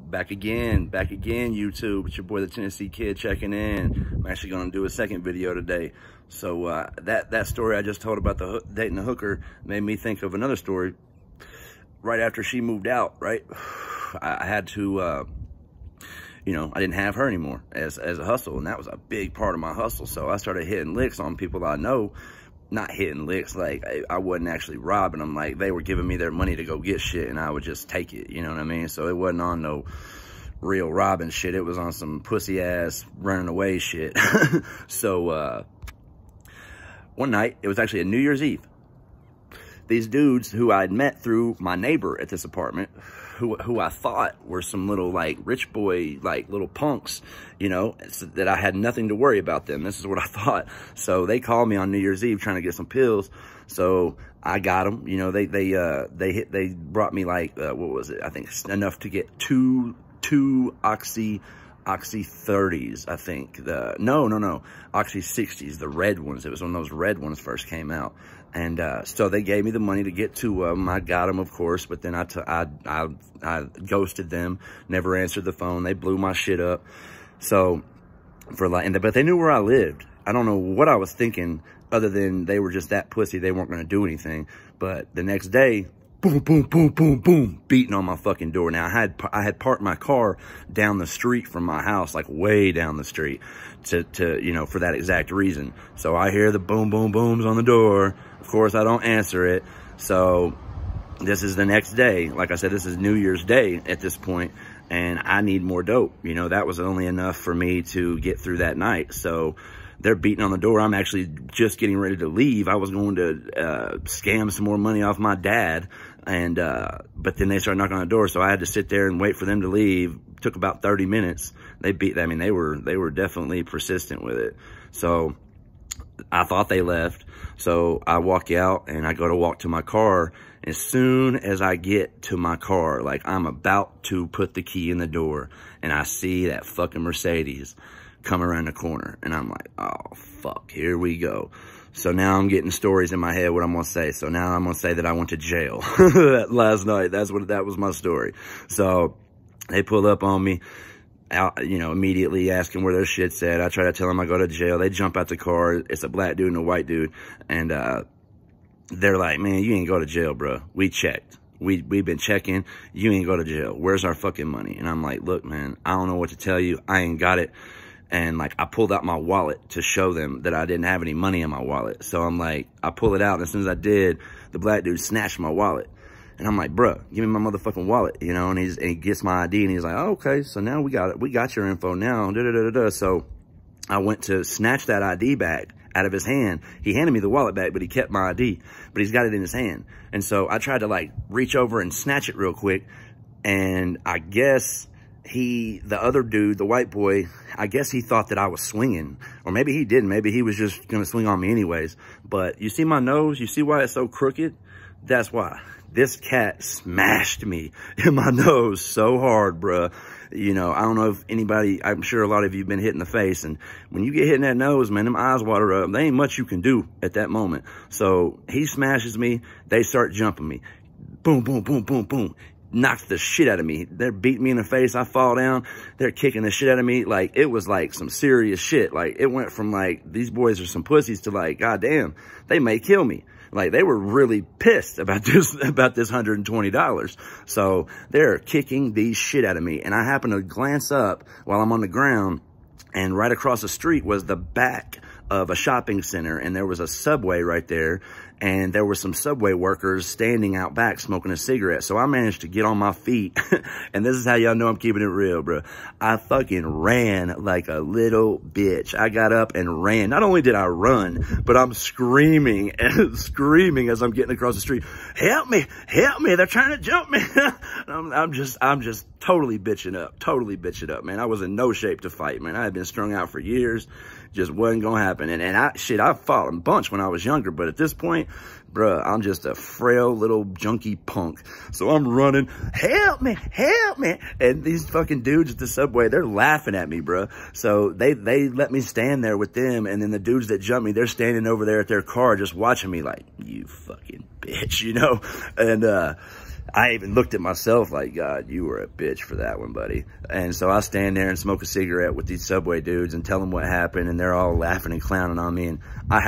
back again, YouTube. It's your boy, the Tennessee Kid, checking in. I'm actually gonna do a second video today. So that story I just told about the dating a hooker made me think of another story. Right after she moved out, right, I had to, you know, I didn't have her anymore as a hustle, and that was a big part of my hustle. So I started hitting licks on people I know. Not hitting licks, like I wasn't actually robbing them. Like, they were giving me their money to go get shit, and I would just take it, you know what I mean? So it wasn't on no real robbing shit. It was on some pussy ass running away shit. So one night, it was actually a New Year's Eve. These dudes who I'd met through my neighbor at this apartment, who I thought were some little, like, rich boy, like, little punks, you know, that I had nothing to worry about them. This is what I thought. So they called me on New Year's Eve trying to get some pills. So I got them. You know, they brought me, like, what was it? I think enough to get two Oxy 30s, I think. No, Oxy 60s, the red ones. It was when those red ones first came out. And so they gave me the money to get to them. I got them, of course, but then I ghosted them, never answered the phone. They blew my shit up. So but they knew where I lived. I don't know what I was thinking, other than they were just that pussy. They weren't going to do anything. But the next day, boom, boom, boom, boom, boom, beating on my fucking door. Now, I had parked my car down the street from my house, like way down the street, to you know, for that exact reason. So I hear the boom, boom, booms on the door. Of course, I don't answer it. So this is the next day. Like I said, this is New Year's Day at this point, and I need more dope. You know, that was only enough for me to get through that night. So they're beating on the door. I'm actually just getting ready to leave. I was going to scam some more money off my dad, and but then they started knocking on the door, so I had to sit there and wait for them to leave. Took about 30 minutes. I mean, they were definitely persistent with it. So I thought they left. So I walk out and I go to walk to my car. As soon as I get to my car, like I'm about to put the key in the door, and I see that fucking Mercedes come around the corner, and I'm like, oh fuck, here we go. So now I'm getting stories in my head what I'm gonna say. So now I'm gonna say that I went to jail last night. That was my story. So they pull up on me, out, you know, immediately asking where their shit's at. I try to tell them I go to jail. They jump out the car. It's a black dude and a white dude, and they're like, man, you ain't go to jail, bro. We checked. We've been checking. You ain't go to jail. Where's our fucking money? And I'm like, look, man, I don't know what to tell you. I ain't got it. And like, I pulled out my wallet to show them that I didn't have any money in my wallet. So I'm like, I pull it out, and as soon as I did, the black dude snatched my wallet. And I'm like, bruh, give me my motherfucking wallet, you know? And he gets my ID, and he's like, oh, okay, so now we got it. We got your info now. So I went to snatch that ID back out of his hand. He handed me the wallet back, but he kept my ID, but he's got it in his hand. And so I tried to like reach over and snatch it real quick. And I guess the other dude, the white boy, I guess he thought that I was swinging, or maybe he didn't. Maybe he was just going to swing on me anyways. But you see my nose? You see why it's so crooked? That's why. This cat smashed me in my nose so hard, bruh. You know, I don't know if anybody, I'm sure a lot of you have been hit in the face. And when you get hit in that nose, man, them eyes water up. There ain't much you can do at that moment. So he smashes me. They start jumping me. Boom, boom, boom, boom, boom. Knocks the shit out of me. They're beating me in the face. I fall down. They're kicking the shit out of me. Like, it was like some serious shit. Like, it went from like, these boys are some pussies to like, goddamn, they may kill me. Like, they were really pissed about this $120. So they're kicking the shit out of me. And I happen to glance up while I'm on the ground, and right across the street was the back of a shopping center, and there was a Subway right there, and there were some Subway workers standing out back smoking a cigarette. So I managed to get on my feet, and this is how y'all know I'm keeping it real, bro. I fucking ran like a little bitch. I got up and ran. Not only did I run, but I'm screaming and screaming as I'm getting across the street. Help me, they're trying to jump me. I'm just totally bitching up, man. I was in no shape to fight, man. I had been strung out for years. Just wasn't gonna happen. And I fought a bunch when I was younger, but at this point, bruh, I'm just a frail little junky punk. So I'm running, help me. And these fucking dudes at the Subway, they're laughing at me, bruh. So they let me stand there with them. And then the dudes that jumped me, they're standing over there at their car just watching me like, you fucking bitch, you know? And I even looked at myself like, God, you were a bitch for that one, buddy. And so I stand there and smoke a cigarette with these Subway dudes and tell them what happened, and they're all laughing and clowning on me, and I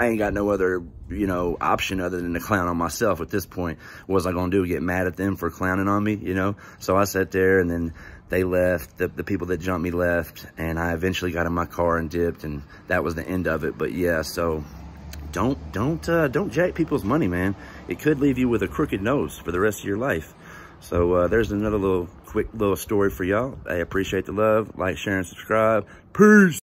ain't got no other, you know, option other than to clown on myself at this point. What was I gonna do, get mad at them for clowning on me, you know? So I sat there, and then they left, the people that jumped me left, and I eventually got in my car and dipped, and that was the end of it. But yeah, so don't jack people's money, man. It could leave you with a crooked nose for the rest of your life. So there's another quick little story for y'all. I appreciate the love. Like, share, and subscribe. Peace.